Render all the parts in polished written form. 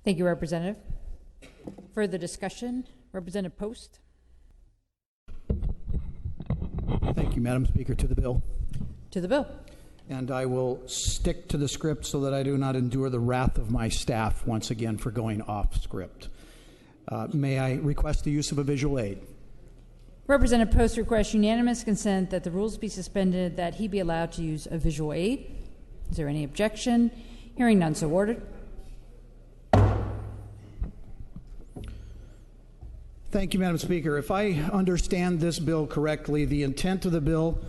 Thank you, Representative. Further discussion? Representative Post. Thank you, Madam Speaker. To the bill. To the bill. And I will stick to the script so that I do not endure the wrath of my staff once again for going off script. May I request the use of a visual aid? Representative Post requests unanimous consent that the rules be suspended, that he be allowed to use a visual aid. Is there any objection? Hearing none, so ordered. Thank you, Madam Speaker. If I understand this bill correctly, the intent of the bill,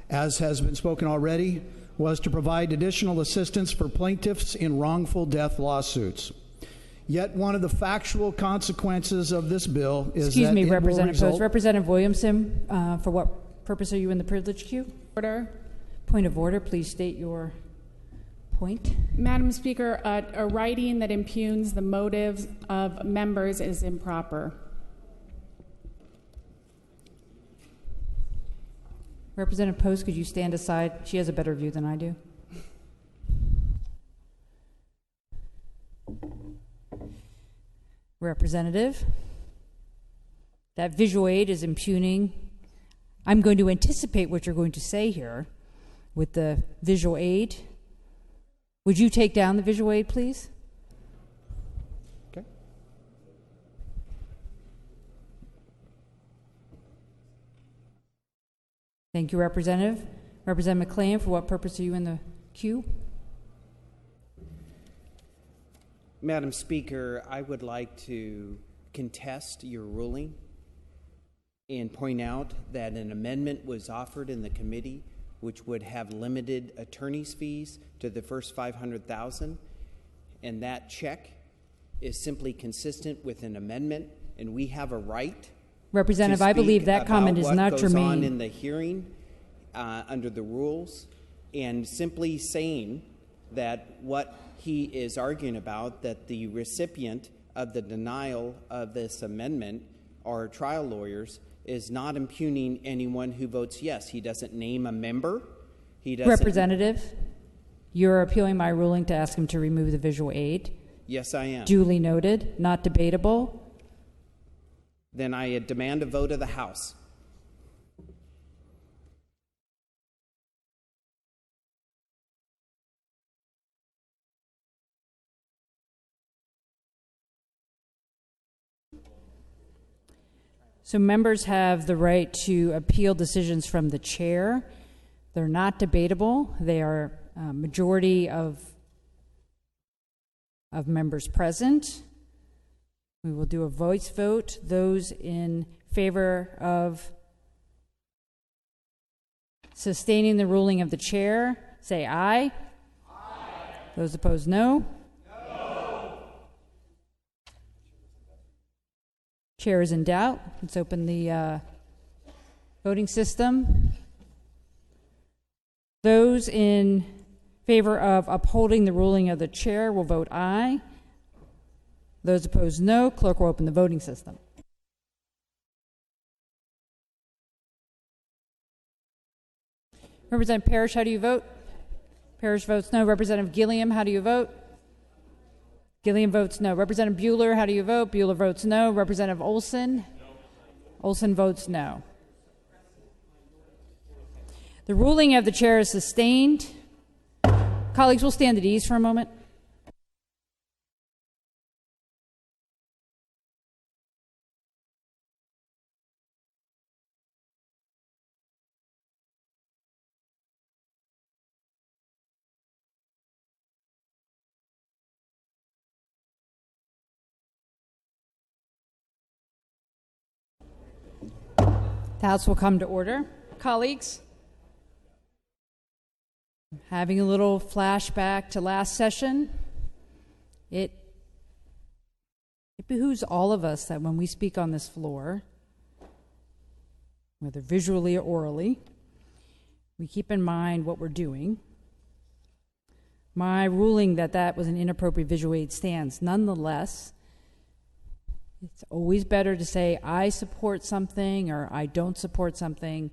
as has been spoken already, was to provide additional assistance for plaintiffs in wrongful death lawsuits. Yet one of the factual consequences of this bill is Excuse that me, it Representative will result... Post. Representative Williamson, for what purpose are you in the privilege queue? Order. Point of order. Please state your point. Madam Speaker, a writing that impugns the motives of members is improper. Representative Post, could you stand aside? She has a better view than I do. Representative, that visual aid is impugning. I'm going to anticipate what you're going to say here with the visual aid. Would you take down the visual aid, please? Okay. Thank you, Representative. Representative McClain, for what purpose are you in the queue? Madam Speaker, I would like to contest your ruling and point out that an amendment was offered in the committee which would have limited attorney's fees to the first $500,000, and that check is simply consistent with an amendment, and we have a right. Representative, I believe that comment is not what goes germane. on in the hearing under the rules, and simply saying that what he is arguing about, that the recipient of the denial of this amendment are trial lawyers, is not impugning anyone who votes yes. He doesn't name a member. He doesn't. Representative, you're appealing my ruling to ask him to remove the visual aid. Yes, I am. Duly noted, not debatable. Then I demand a vote of the House. So members have the right to appeal decisions from the chair. They're not debatable. They are a majority of members present. We will do a voice vote. Those in favor of sustaining the ruling of the chair, say aye. Aye. Those opposed, no. Chair is in doubt. Let's open the voting system. Those in favor of upholding the ruling of the chair will vote aye. Those opposed, no. Clerk will open the voting system. Representative Parrish, how do you vote? Parrish votes no. Representative Gilliam, how do you vote? Gilliam votes no. Representative Bueller, how do you vote? Bueller votes no. Representative Olson? No. Olson votes no. The ruling of the chair is sustained. Colleagues, we'll stand at ease for a moment. The House will come to order. Colleagues, having a little flashback to last session, it behooves all of us that when we speak on this floor, whether visually or orally, we keep in mind what we're doing. My ruling that was an inappropriate visual aid stands. Nonetheless, it's always better to say I support something or I don't support something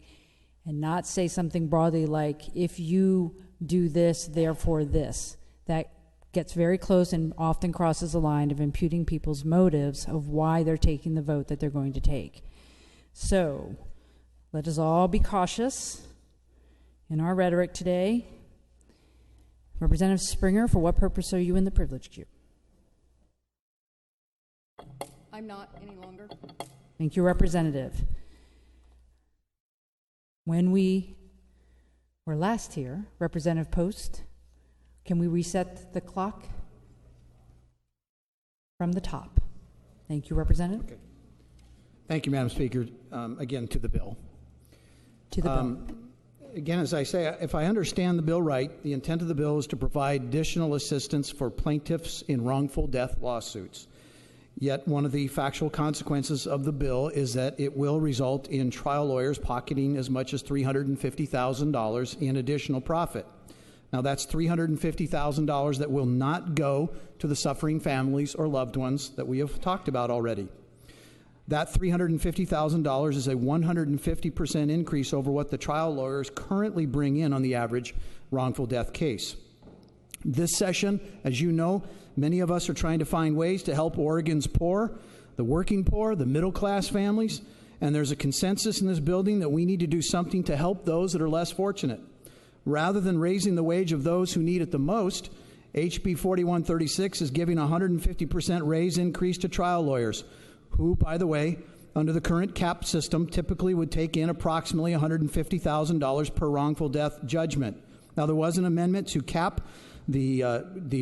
and not say something broadly like if you do this, therefore this. That gets very close and often crosses the line of imputing people's motives of why they're taking the vote that they're going to take. So let us all be cautious in our rhetoric today. Representative Springer, for what purpose are you in the privilege queue? I'm not any longer. Thank you, Representative. When we were last here, Representative Post, can we reset the clock from the top? Thank you, Representative. Okay. Thank you, Madam Speaker. Again, to the bill. To the bill. Again, as I say, if I understand the bill right, the intent of the bill is to provide additional assistance for plaintiffs in wrongful death lawsuits. Yet one of the factual consequences of the bill is that it will result in trial lawyers pocketing as much as $350,000 in additional profit. Now, that's $350,000 that will not go to the suffering families or loved ones that we have talked about already. That $350,000 is a 150% increase over what the trial lawyers currently bring in on the average wrongful death case. This session, as you know, many of us are trying to find ways to help Oregon's poor, the working poor, the middle-class families, and there's a consensus in this building that we need to do something to help those that are less fortunate. Rather than raising the wage of those who need it the most, HB 4136 is giving a 150% raise increase to trial lawyers, who, by the way, under the current cap system, typically would take in approximately $150,000 per wrongful death judgment. Now, there was an amendment to cap the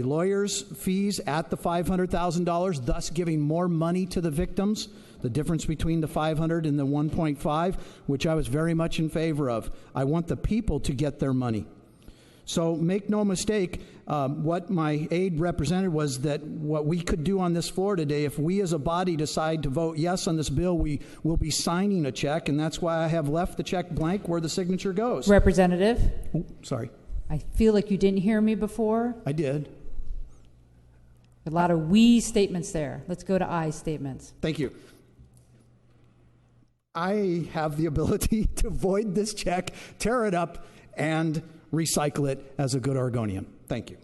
lawyers' fees at the $500,000, thus giving more money to the victims, the difference between the 500 and the 1.5, which I was very much in favor of. I want the people to get their money. So make no mistake, what my aide represented was that what we could do on this floor today, if we as a body decide to vote yes on this bill, we will be signing a check, and that's why I have left the check blank where the signature goes. Representative, Sorry. I feel like you didn't hear me before. I did. A lot of we statements there. Let's go to I statements. Thank you. I have the ability to void this check, tear it up, and recycle it as a good Oregonian. Thank you.